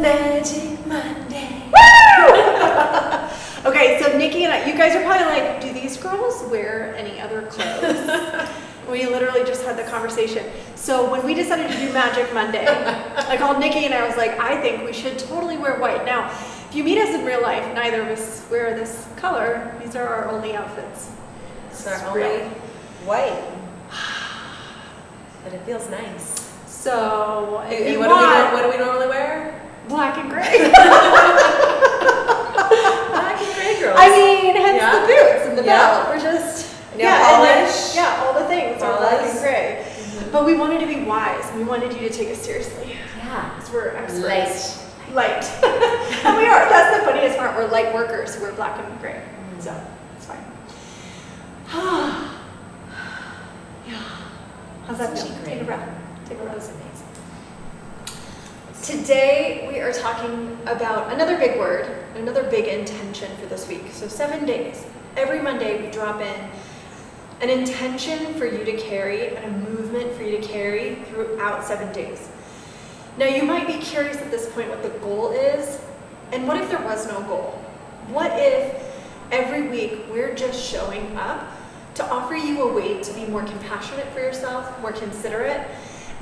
Magic Monday. Okay, so Nikki and I, you guys are probably like, do these girls wear any other clothes? We literally just had the conversation. So when we decided to do Magic Monday, I called Nikki and I was like, I think we should totally wear white. Now, if you meet us in real life, neither of us wear this color. These are our only outfits. It's our only white. But it feels nice. So if you what do we normally wear? Black and gray. Black and gray girls. I mean, hence the boots and the belt. We're just polish. All the things are black and gray. Mm-hmm. But we wanted to be wise. We wanted you to take us seriously. Yeah. Because we're experts. Light. And we are. That's the funniest part. We're light workers who wear black and gray. Mm-hmm. So it's fine. Yeah. How's that feel? Take a breath. Take a breath. That's amazing. Today we are talking about another big word, another big intention for this week. So 7 days. Every Monday we drop in an intention for you to carry and a movement for you to carry throughout 7 days. Now you might be curious at this point what the goal is, and what if there was no goal? What if every week we're just showing up to offer you a way to be more compassionate for yourself, more considerate,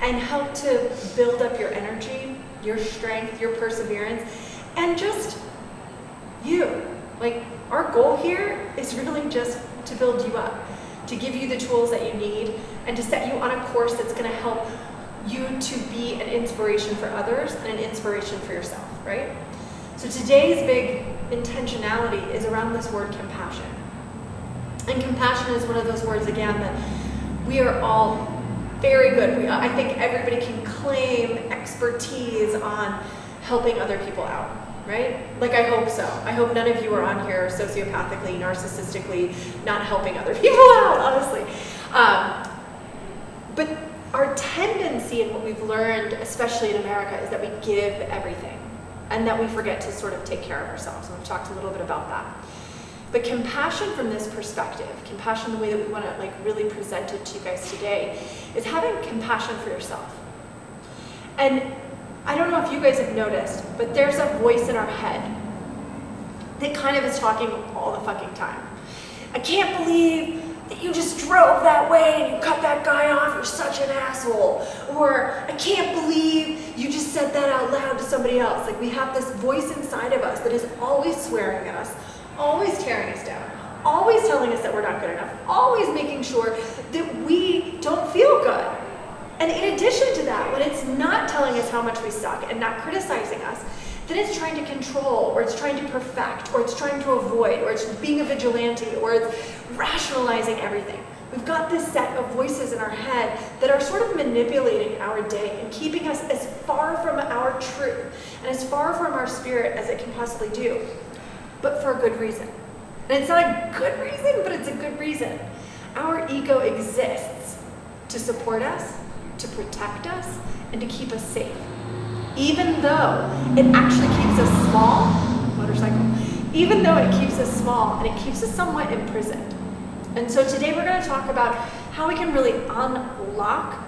and help to build up your energy, your strength, your perseverance, and just you. Like, our goal here is really just to build you up, to give you the tools that you need, and to set you on a course that's going to help you to be an inspiration for others and an inspiration for yourself, right? So today's big intentionality is around this word compassion. And compassion is one of those words, again, that we are all very good. I think everybody can claim expertise on helping other people out, right? Like, I hope so. I hope none of you are on here sociopathically, narcissistically, not helping other people out, honestly. But our tendency and what we've learned, especially in America, is that we give everything and that we forget to sort of take care of ourselves. And we've talked a little bit about that. But compassion from this perspective, compassion the way that we want to like really present it to you guys today, is having compassion for yourself. And I don't know if you guys have noticed, but there's a voice in our head that kind of is talking all the fucking time. I can't believe that you just drove that way and you cut that guy off, you're such an asshole. Or, I can't believe you just said that out loud to somebody else. Like, we have this voice inside of us that is always swearing at us, always tearing us down, always telling us that we're not good enough, always making sure that we don't feel good. And in addition to that, when it's not telling us how much we suck and not criticizing us, then it's trying to control, or it's trying to perfect, or it's trying to avoid, or it's being a vigilante, or it's rationalizing everything. We've got this set of voices in our head that are sort of manipulating our day and keeping us as far from our truth and as far from our spirit as it can possibly do, but for a good reason. And it's not a good reason, but it's a good reason. Our ego exists to support us, to protect us, and to keep us safe. Even though it actually keeps us small, even though it keeps us small and it keeps us somewhat imprisoned. And so today we're going to talk about how we can really unlock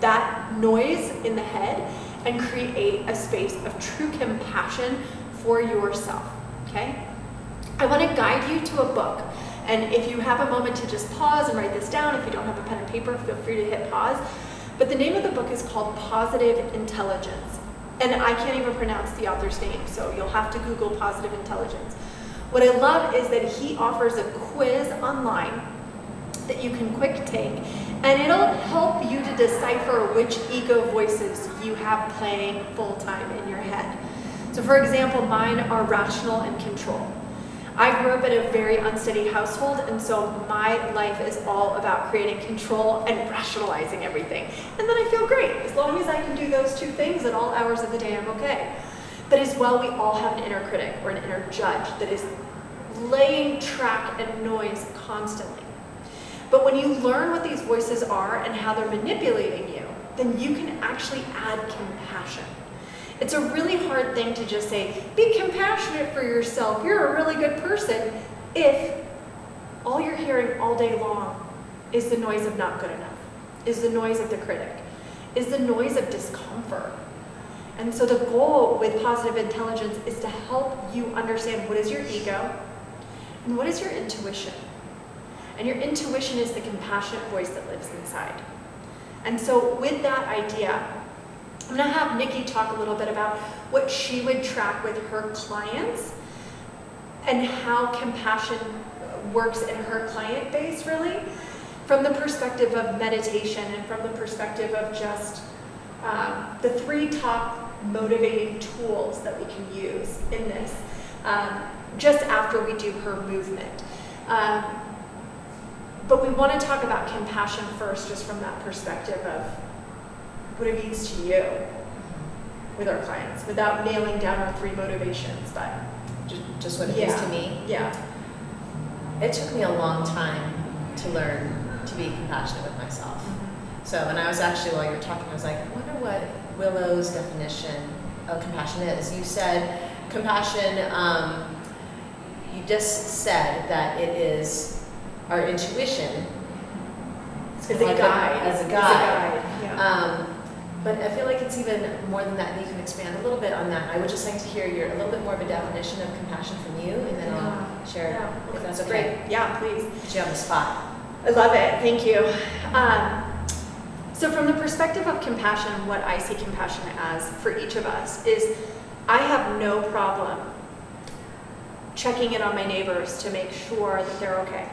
that noise in the head and create a space of true compassion for yourself, okay? I want to guide you to a book. And if you have a moment to just pause and write this down, if you don't have a pen and paper, feel free to hit pause. But the name of the book is called Positive Intelligence. And I can't even pronounce the author's name, so you'll have to Google Positive Intelligence. What I love is that he offers a quiz online that you can quick take, and it'll help you to decipher which ego voices you have playing full-time in your head. So for example, mine are rational and control. I grew up in a very unsteady household, and so my life is all about creating control and rationalizing everything. And then I feel great. As long as I can do those two things at all hours of the day, I'm okay. But as well, we all have an inner critic or an inner judge that is laying track and noise constantly. But when you learn what these voices are and how they're manipulating you, then you can actually add compassion. It's a really hard thing to just say, be compassionate for yourself, you're a really good person, if all you're hearing all day long is the noise of not good enough, is the noise of the critic, is the noise of discomfort, And so the goal with positive intelligence is to help you understand what is your ego and what is your intuition. And your intuition is the compassionate voice that lives inside. And so with that idea, I'm going to have Nikki talk a little bit about what she would track with her clients and how compassion works in her client base, really, from the perspective of meditation and from the perspective of just the 3 top motivating tools that we can use in this, just after we do her movement. But we want to talk about compassion first, just from that perspective of what it means to you with our clients, without nailing down our 3 motivations. But Just what it means to me. Yeah. It took me a long time to learn to be compassionate with myself. So, and I was actually, while you were talking, I was like, I wonder what Willow's definition of compassion is. You said compassion, you just said that it is our intuition. As a guide. As a guide. Yeah. But I feel like it's even more than that, and you can expand a little bit on that. I would just like to hear a little bit more of a definition of compassion from you, and then I'll share if that's okay. Great. Yeah, please. Put you on the spot. I love it. Thank you. So from the perspective of compassion, what I see compassion as for each of us is I have no problem checking in on my neighbors to make sure that they're okay.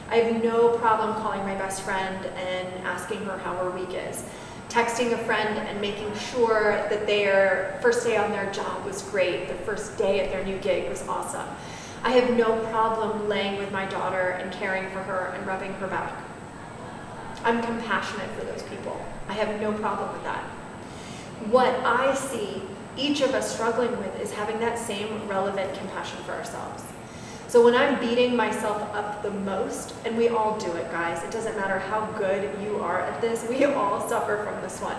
I have no problem calling my best friend and asking her how her week is. Texting a friend and making sure that their first day on their job was great, the first day at their new gig was awesome. I have no problem laying with my daughter and caring for her and rubbing her back. I'm compassionate for those people. I have no problem with that. What I see each of us struggling with is having that same relevant compassion for ourselves. So when I'm beating myself up the most, and we all do it, guys, it doesn't matter how good you are at this, we all suffer from this one.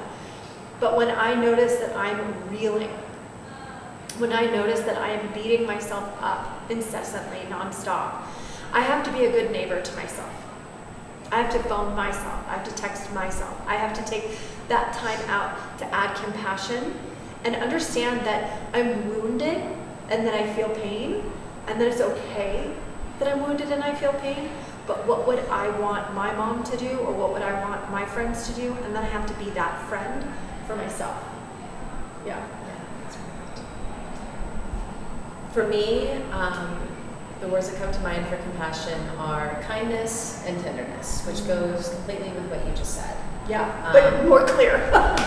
But when I notice that I'm reeling, when I notice that I am beating myself up incessantly, nonstop, I have to be a good neighbor to myself. I have to phone myself. I have to text myself. I have to take that time out to add compassion and understand that I'm wounded and that I feel pain, and that it's okay that I'm wounded and I feel pain, but what would I want my mom to do, or what would I want my friends to do, and then I have to be that friend for myself. Yeah. That's perfect. For me, the words that come to mind for compassion are kindness and tenderness, which goes completely with what you just said. Yeah, but more clear. But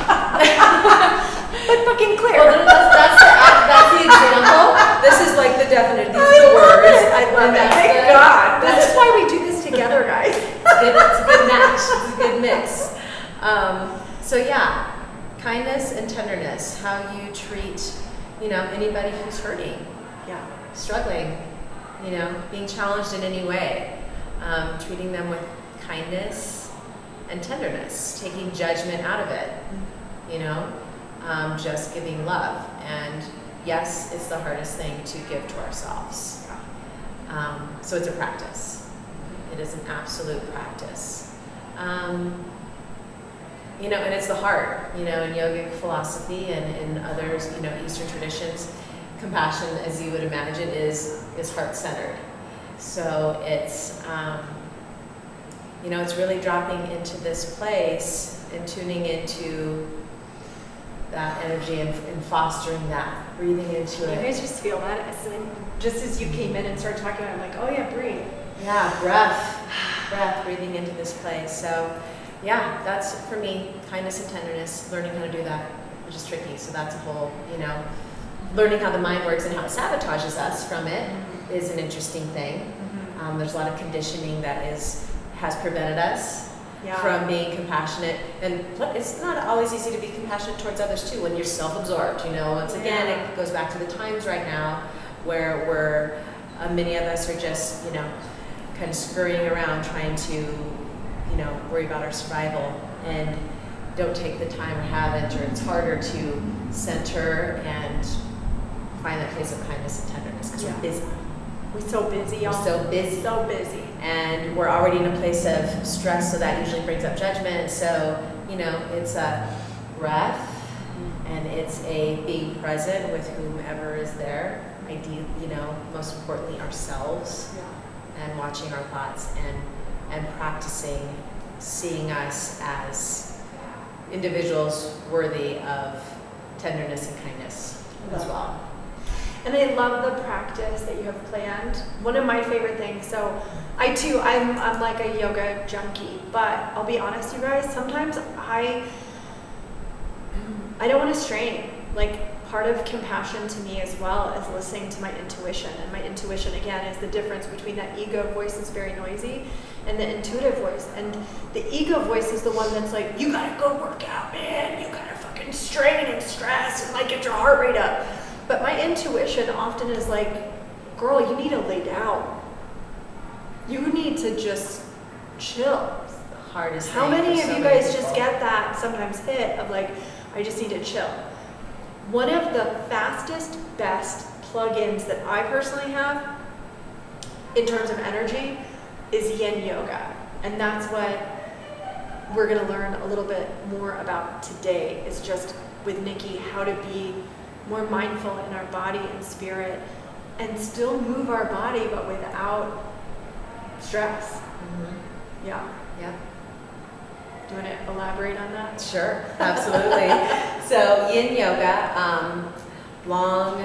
fucking clear. Well, that's the example. This is like the definition. These are the words. I love it. Thank God. This is why we do this together, guys. It's a good match. It's a good mix. So yeah, kindness and tenderness. How you treat, anybody who's hurting, struggling, being challenged in any way. Treating them with kindness and tenderness, taking judgment out of it, just giving love. And yes, it's the hardest thing to give to ourselves. So it's a practice. It is an absolute practice. And it's the heart, in yogic philosophy and in others, Eastern traditions, compassion, as you would imagine, is heart-centered. So it's, it's really dropping into this place and tuning into that energy and fostering that, breathing into You it. guys just feel that just as you came in and started talking, I'm like, oh yeah, breathe. Yeah, breath, breathing into this place. So yeah, that's for me, kindness and tenderness, learning how to do that, which is tricky. So that's a whole, learning how the mind works and how it sabotages us from it is an interesting thing. There's a lot of conditioning that has prevented us from being compassionate. And it's not always easy to be compassionate towards others too when you're self-absorbed. Once again, it goes back to the times right now where many of us are just, kind of scurrying around trying to, worry about our survival and don't take the time or haven't, or it's harder to center and find that place of kindness and tenderness because we're busy. We're so busy, y'all. We're so busy. So busy. And we're already in a place of stress, so that usually brings up judgment. So, it's a breath And it's a being present with whomever is there, ideally, most importantly ourselves, and watching our thoughts and practicing seeing us as individuals worthy of tenderness and kindness as well. And I love the practice that you have planned. One of my favorite things, so I'm like a yoga junkie, but I'll be honest, you guys, sometimes I don't want to strain. Like, part of compassion to me as well is listening to my intuition. And my intuition, again, is the difference between that ego voice that's very noisy and the intuitive voice. And the ego voice is the one that's like, you gotta go work out, man. You gotta fucking strain and stress and like get your heart rate up. But my intuition often is like, girl, you need to lay down. You need to just chill. It's the hardest How thing many for of so you many guys just people. get that sometimes hit of like, I just need to chill? One of the fastest, best plugins that I personally have in terms of energy is yin yoga. And that's what we're gonna learn a little bit more about today, is just with Nikki, how to be more mindful in our body and spirit and still move our body, but without stress. Mm-hmm. Yeah. Yeah. Do you want to elaborate on that? Sure, absolutely. So yin yoga, long,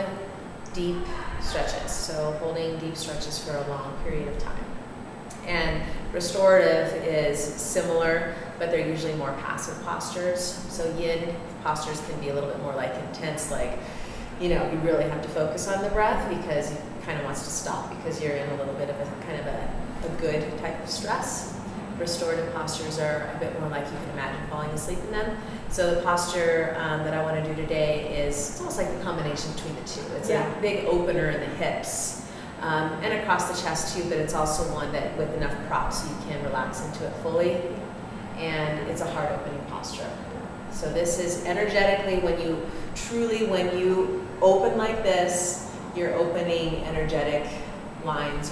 deep stretches. So holding deep stretches for a long period of time. And restorative is similar, but they're usually more passive postures. So yin postures can be a little bit more like intense, like, you really have to focus on the breath because it kind of wants to stop because you're in a little bit of a kind of a good type of stress. Restorative postures are a bit more like you can imagine falling asleep in them. So the posture that I want to do today is, it's almost like a combination between the two. It's a big opener in the hips and across the chest too, but it's also one that with enough props so you can relax into it fully. And it's a heart opening posture. So this is energetically when you open like this, you're opening energetic lines,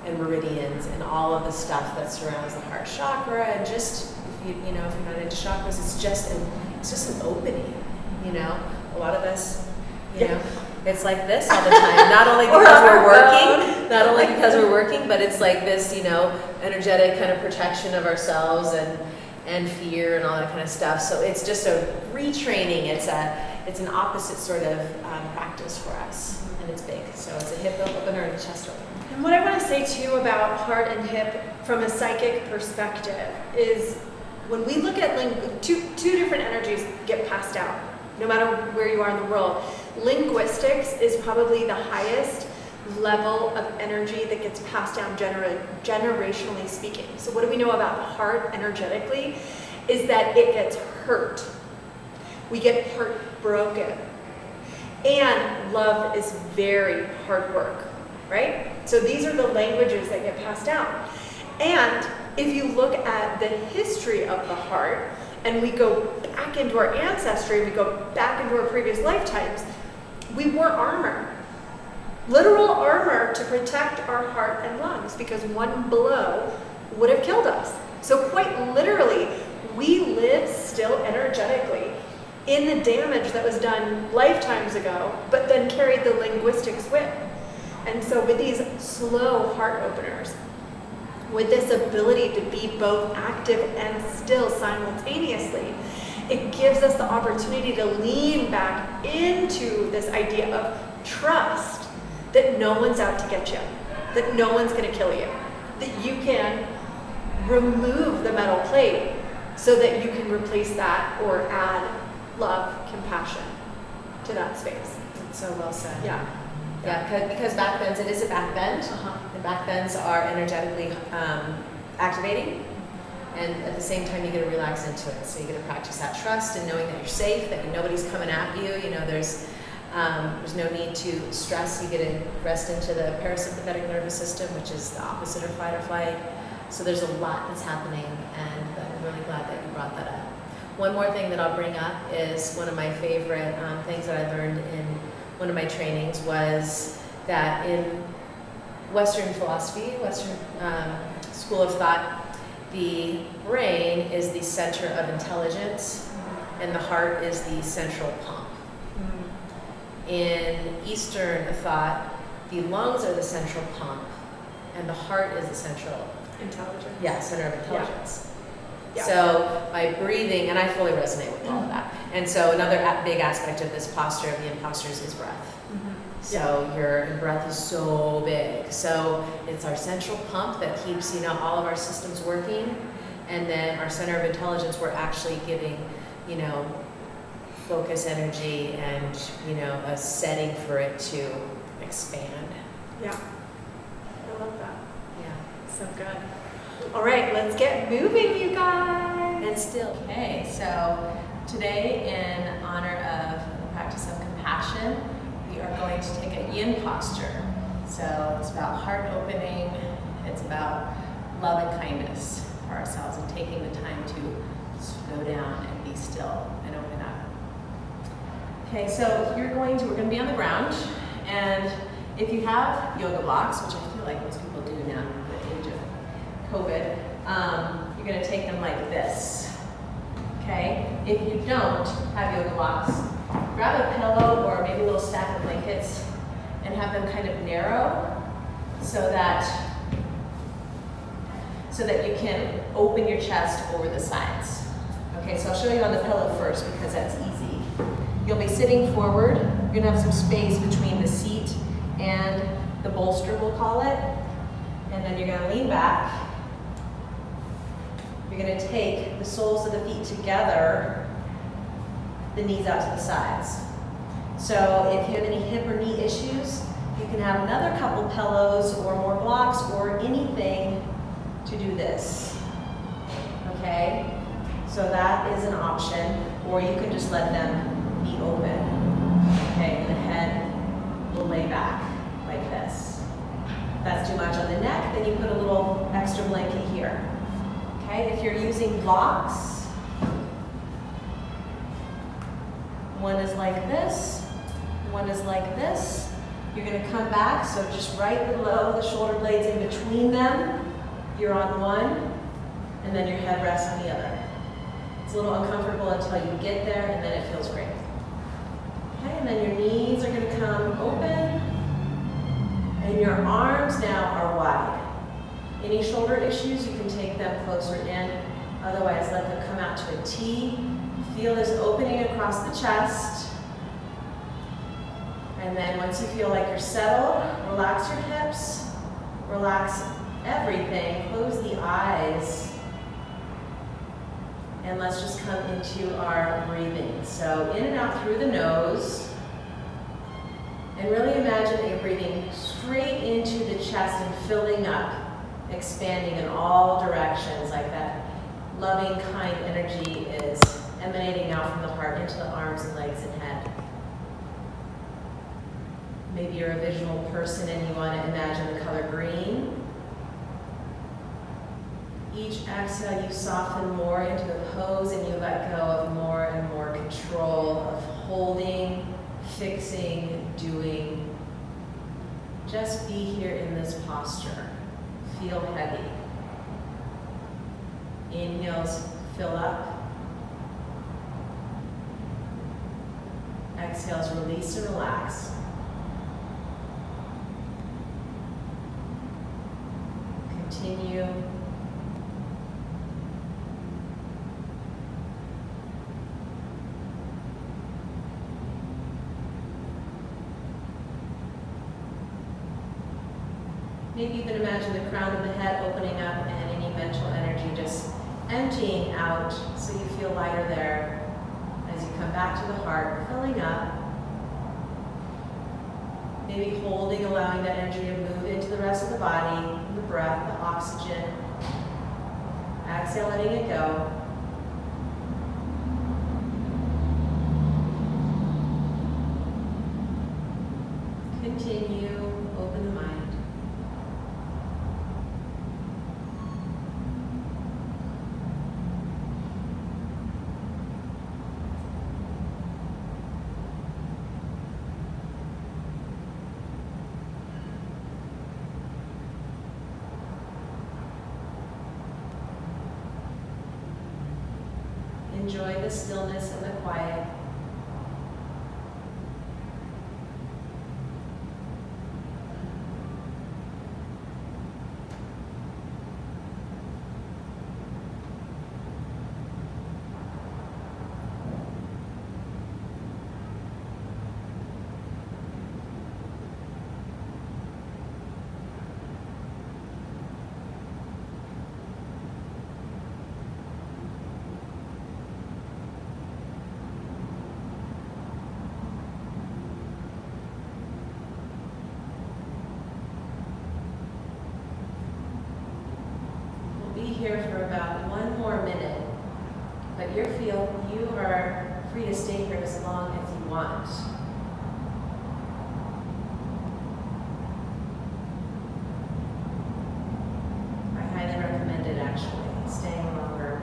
and meridians and all of the stuff that surrounds the heart chakra. And just if you're not into chakras, it's just an opening. A lot of us, it's like this all the time. Not only because we're working, but it's like this, energetic kind of protection of ourselves and fear and all that kind of stuff. So it's just a retraining. It's an opposite sort of practice for us, and it's big. So it's a hip opener and a chest opener. And what I want to say too about heart and hip from a psychic perspective is when we look at two different energies get passed out, no matter where you are in the world. Linguistics is probably the highest level of energy that gets passed down generationally speaking. So what do we know about the heart energetically is that it gets hurt. We get heartbroken. And love is very hard work, right? So these are the languages that get passed down. And if you look at the history of the heart, and we go back into our ancestry, we go back into our previous lifetimes, we wore armor. Literal armor to protect our heart and lungs, because one blow would have killed us. So quite literally, we live still energetically in the damage that was done lifetimes ago, but then carried the linguistics with. And so with these slow heart openers, with this ability to be both active and still simultaneously, it gives us the opportunity to lean back into this idea of trust, that no one's out to get you, that no one's going to kill you, that you can remove the metal plate so that you can replace that or add love, compassion to that space. That's so well said. Yeah. Yeah, because back bends, it is a back bend, and back bends are energetically activating, and at the same time you get to relax into it. So you get to practice that trust and knowing that you're safe, that nobody's coming at you. There's no need to stress. You get to rest into the parasympathetic nervous system, which is the opposite of fight or flight. So there's a lot that's happening, and I'm really glad that you brought that up. One more thing that I'll bring up is one of my favorite things that I learned in one of my trainings was that in Western philosophy, Western school of thought, the brain is the center of intelligence and the heart is the central pump. In Eastern thought, the lungs are the central pump, and the heart is the central center of intelligence. Yeah. So by breathing, and I fully resonate with all of that. And so another big aspect of this posture of the imposters is breath. So your breath is so big. So it's our central pump that keeps, all of our systems working. And then our center of intelligence, we're actually giving, focus, energy, and, a setting for it to expand. Yeah. I love that. Yeah. So good. All right, let's get moving, you guys. And still. Okay, so today, in honor of the practice of compassion, we are going to take a yin posture. So it's about heart opening, it's about love and kindness for ourselves and taking the time to slow down and be still and open up. Okay, so we're going to be on the ground, and if you have yoga blocks, which I feel like most people do now in the age of COVID, you're going to take them like this. Okay? If you don't have yoga blocks, grab a pillow or maybe a little stack of blankets and have them kind of narrow so that you can open your chest over the sides. Okay, so I'll show you on the pillow first because that's easy. You'll be sitting forward. You're gonna have some space between the seat and the bolster, we'll call it. And then you're gonna lean back. You're gonna take the soles of the feet together, the knees out to the sides. So if you have any hip or knee issues, you can have another couple pillows or more blocks or anything to do this. Okay? So that is an option, or you can just let them be open. Okay, and the head will lay back like this. If that's too much on the neck, then you put a little extra blanket here. Okay, if you're using blocks, one is like this, one is like this. You're going to come back, so just right below the shoulder blades in between them, you're on one, and then your head rests on the other. It's a little uncomfortable until you get there, and then it feels great. Okay, and then your knees are going to come open, and your arms now are wide. Any shoulder issues, you can take them closer in. Otherwise, let them come out to a T. Feel this opening across the chest. And then once you feel like you're settled, relax your hips, relax everything, close the eyes, and let's just come into our breathing. So in and out through the nose, and really imagine that you're breathing straight into the chest and filling up, expanding in all directions, like that loving, kind energy is emanating now from the heart into the arms and legs and head. Maybe you're a visual person and you want to imagine the color green. Each exhale, you soften more into the pose and you let go of more and more control of holding, fixing, doing. Just be here in this posture. Feel heavy. Inhales, fill up. Exhales, release and relax. Continue. Maybe even imagine the crown of the head opening up and any mental energy just emptying out so you feel lighter there as you come back to the heart, filling up. Maybe holding, allowing that energy to move into the rest of the body, the breath, the oxygen. Exhale, letting it go. Continue, open the mind. enjoy the stillness and the quiet. Here for about 1 more minute, but you are free to stay here as long as you want. I highly recommend it, actually, staying longer.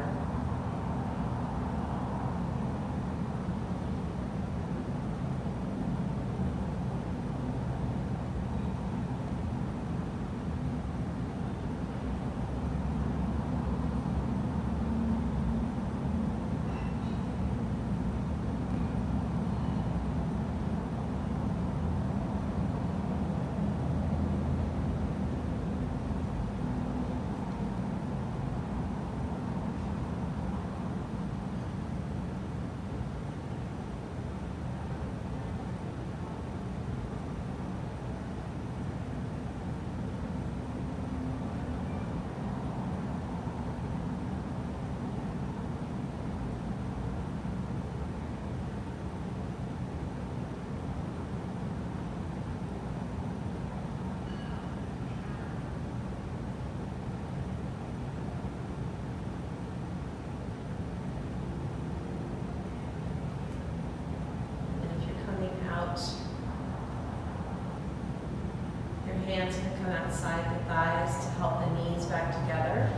Your hands can come outside the thighs to help the knees back together.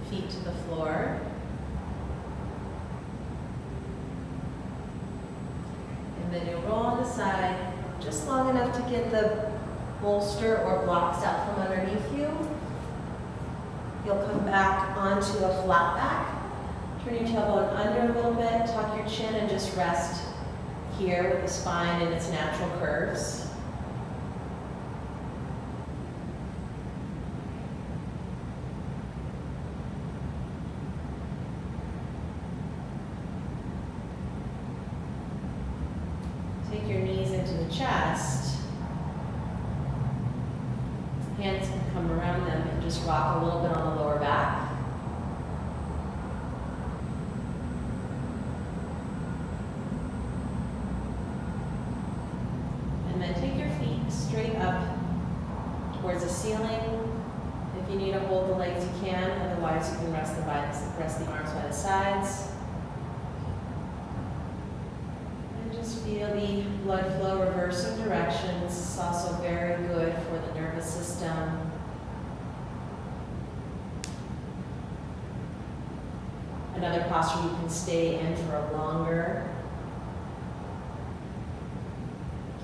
Feet to the floor. And then you'll roll on the side just long enough to get the bolster or blocks out from underneath you. You'll come back onto a flat back. Turn your tailbone under a little bit, tuck your chin, and just rest here with the spine in its natural curves. Take your knees into the chest. Hands can come around them and just rock a little bit on the lower back. And then take your feet straight up towards the ceiling. If you need to hold the legs, you can. Otherwise, you can rest the arms by the sides. And just feel the blood flow reversing directions. It's also very good for the nervous system. Another posture you can stay in for a longer.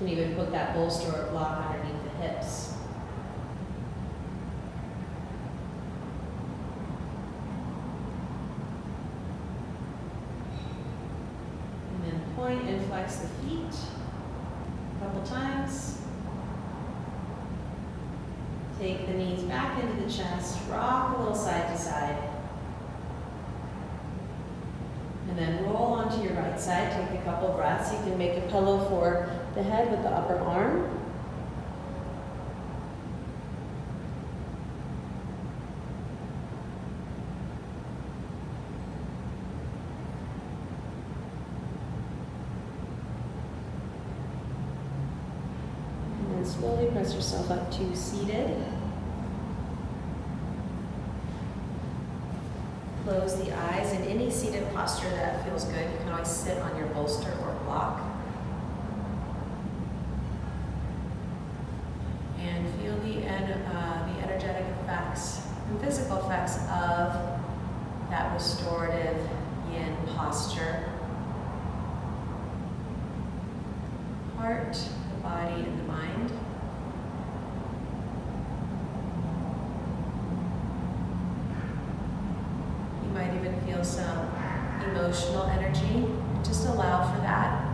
You can even put that bolster or block underneath the hips. And then point and flex the feet a couple times. Take the knees back into the chest, rock a little side to side. And then roll onto your right side, take a couple breaths. You can make a pillow for the head with the upper arm. And then slowly press yourself up to seated. Close the eyes. In any seated posture that feels good, you can always sit on your bolster or block. And feel the energetic effects and physical effects of that restorative yin posture. Heart, the body, and the mind. You might feel some emotional energy, just allow for that.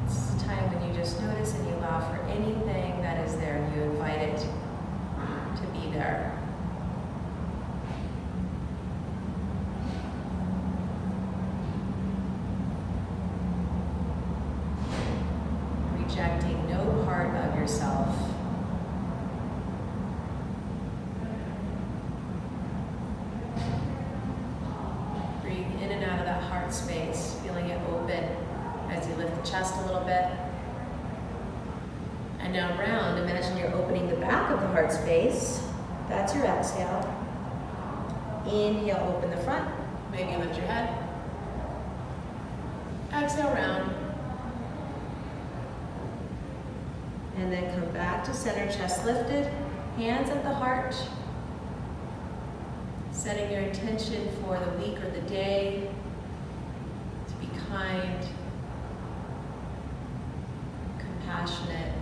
This is a time when you just notice and you allow for anything that is there and you invite it to be there. Rejecting no part of yourself. Breathe in and out of that heart space, feeling it open as you lift the chest a little bit. And now round, imagine you're opening the back of the heart space. That's your exhale. Inhale, open the front. Maybe lift your head. Exhale, round. And then come back to center, chest lifted, hands at the heart. Setting your intention for the week or the day to be kind, compassionate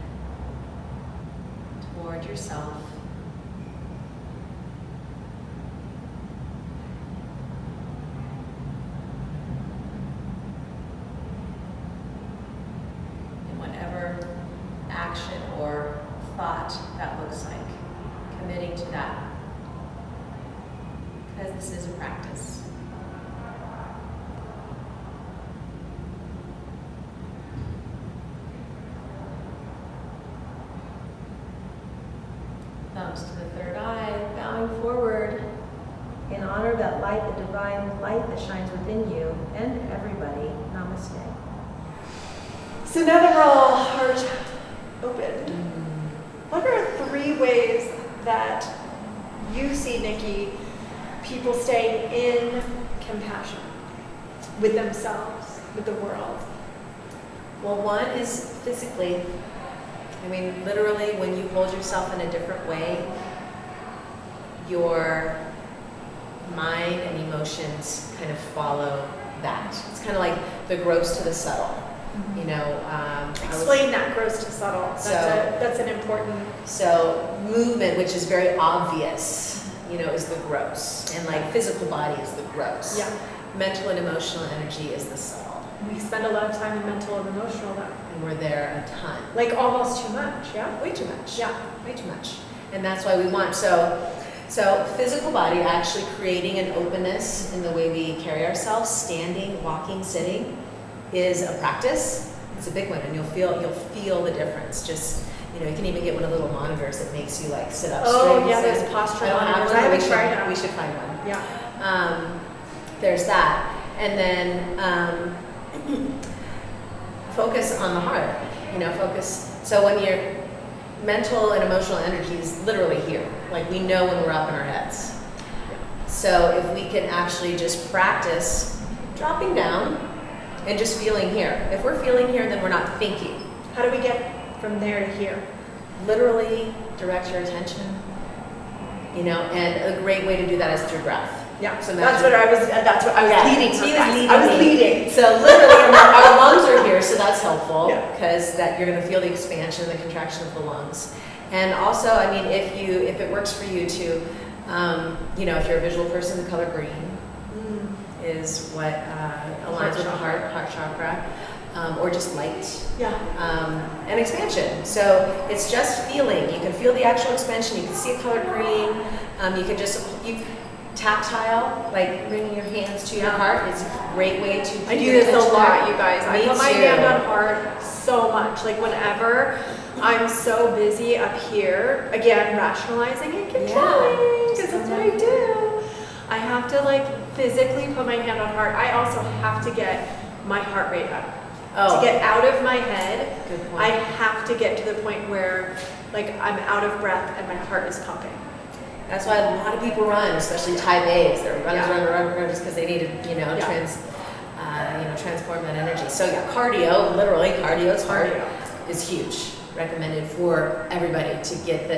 toward yourself. And whatever action or thought that looks like, committing to that. Because this is a practice. Thumbs to the third eye, bowing forward in honor of that light, the divine light that shines within you and everybody. Namaste. So now that we're all heart opened, what are 3 ways that you see, Nikki, people stay in compassion with themselves, with the world? Well, one is physically. I mean, literally, when you hold yourself in a different way, your mind and emotions kind of follow that. It's kind of like the gross to the subtle. You know, Explain that gross to subtle. That's an important. So movement, which is very obvious, you know, is the gross, and like physical body is the gross. Yeah. Mental and emotional energy is the subtle. We spend a lot of time in mental and emotional, though. And we're there a ton. Like almost too much, yeah? Way too much. Yeah. Way too much. And that's why we want, so physical body actually creating an openness in the way we carry ourselves, standing, walking, sitting, is a practice. It's a big one, and you'll feel the difference. Just, you know, you can even get one of the little monitors that makes you like sit up straight. Oh yeah, there's posture I don't have monitors. one, I haven't but tried that. we should find one. Yeah. There's that. And then focus on the heart. You know, focus. So when your mental and emotional energy is literally here, like we know when we're up in our heads. So if we can actually just practice dropping down and just feeling here. If we're feeling here, then we're not thinking. How do we get from there to here? Literally direct your attention. You know, and a great way to do that is through breath. Yeah, So that's what I was leading. She was guys. leading I was me. leading. So literally, our lungs are here, so that's helpful Yeah. because that you're going to feel the expansion and the contraction of the lungs. And also, I mean, if it works for you to, you know, if you're a visual person, the color green is what aligns with the heart chakra, or just light. Yeah. And expansion. So it's just feeling. You can feel the actual expansion. You can see a color green. You can tactile, like bringing your hands to your heart is a great way to. I do this a lot, you guys. I Me put my too. hand on heart so much. Like whenever I'm so busy up here, again, rationalizing and controlling, because that's what I do. I have to like physically put my hand on heart. I also have to get my heart rate up. To get out of my head, Good point. I have to get to the point where like I'm out of breath and my heart is pumping. That's why a lot of people run, especially type A's. They're run just because they need to, you know, transform that energy. So yeah, cardio, literally cardio, it's hard, is huge. Recommended for everybody to get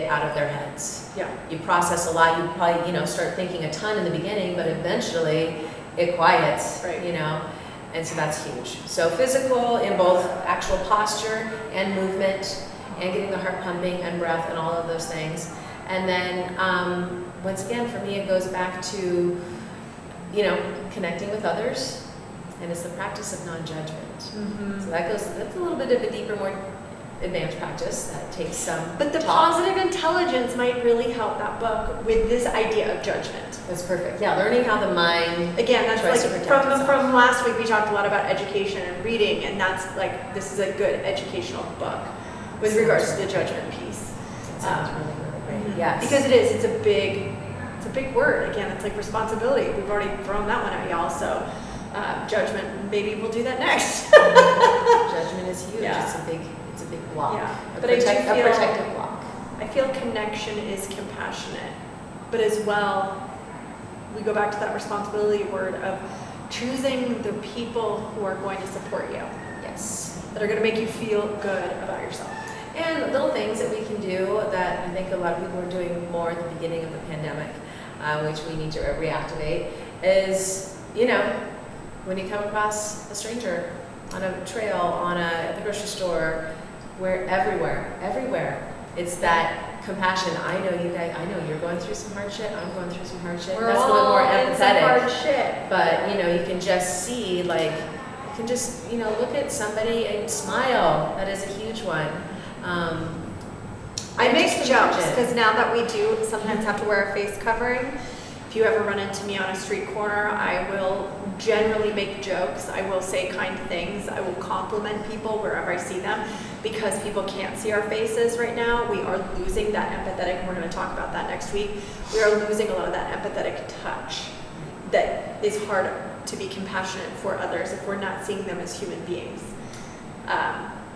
out of their heads. Yeah. You process a lot. You probably, you know, start thinking a ton in the beginning, but eventually it quiets. Right. You know, and so that's huge. So physical in both actual posture and movement, and getting the heart pumping and breath and all of those things. And then, once again, for me, it goes back to connecting with others, and it's the practice of non-judgment. Mm-hmm. So that's a little bit of a deeper, more advanced practice that takes some But the talk. positive intelligence might really help that book with this idea of judgment. That's perfect. Yeah, learning how the mind Again, that's tries to like protect from itself. last week we talked a lot about education and reading, and that's like this is a good educational book with regards to the judgment piece. It sounds really, really great. Yes. Because it's a big word. Again, it's like responsibility. We've already thrown that one at y'all, so judgment, maybe we'll do that next. Judgment is huge. Yeah. It's a big block. Yeah. A But I do feel- protective block. I feel connection is compassionate, but as well, we go back to that responsibility word of choosing the people who are going to support you, Yes. that are going to make you feel good about yourself. And little things that we can do that I think a lot of people are doing more at the beginning of the pandemic, which we need to reactivate, is, when you come across a stranger on a trail, at the grocery store, everywhere, it's that compassion. I know you guys, I know you're going through some hardship, I'm going through some hardship. We're That's a little more all in some empathetic. hard shit. But, you can just see, look at somebody and smile. That is a huge one. I and make just jokes imagine. because now that we do sometimes have to wear a face covering, if you ever run into me on a street corner, I will generally make jokes. I will say kind things. I will compliment people wherever I see them because people can't see our faces right now. We are losing that empathetic, and we're going to talk about that next week. We are losing a lot of that empathetic touch that is hard to be compassionate for others if we're not seeing them as human beings.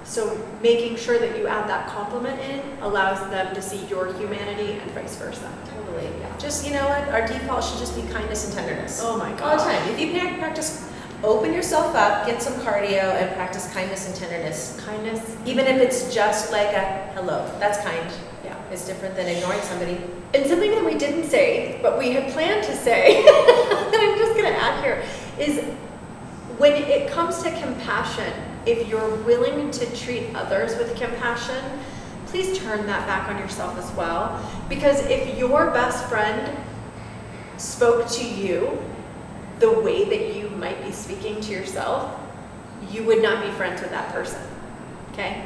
So making sure that you add that compliment in allows them to see your humanity and vice versa. Totally. Yeah. Just, what? Our default should just be kindness and tenderness. Oh my All the God. time. If you can practice, open yourself up, get some cardio, and practice kindness and tenderness. Kindness. Even if it's just like a hello. That's kind. Yeah. It's different than ignoring somebody. And something that we didn't say, but we had planned to say, that I'm just going to add here, is when it comes to compassion, if you're willing to treat others with compassion, please turn that back on yourself as well. Because if your best friend spoke to you the way that you might be speaking to yourself, you would not be friends with that person. Okay?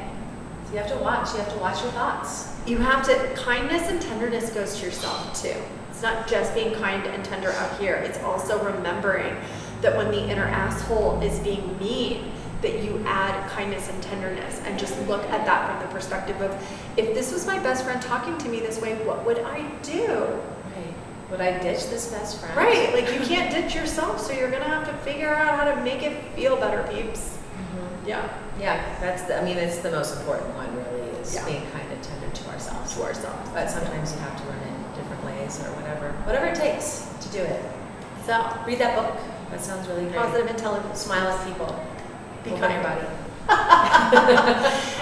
So you have to watch. You have to watch your thoughts. You have to, kindness and tenderness goes to yourself too. It's not just being kind and tender out here. It's also remembering that when the inner asshole is being mean, that you add kindness and tenderness and just look at that from the perspective of, if this was my best friend talking to me this way, what would I do? Right. Would I ditch this best friend? Right, like you can't ditch yourself, so you're gonna have to figure out how to make it feel better, peeps. Mm-hmm. Yeah. Yeah, it's the most important one really, is Yeah. being kind and tender to ourselves. To ourselves. But sometimes you have to learn it different ways or whatever it takes to do it. So, Read that book. That sounds really great. positive intelligence. Smile at people. Be Work on kind. your body.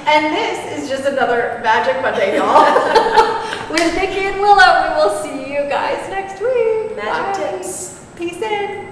And this is just another Magic Monday, y'all. With Nikki and Willow, we will see you guys next week. Magic Bye. tips. Peace in.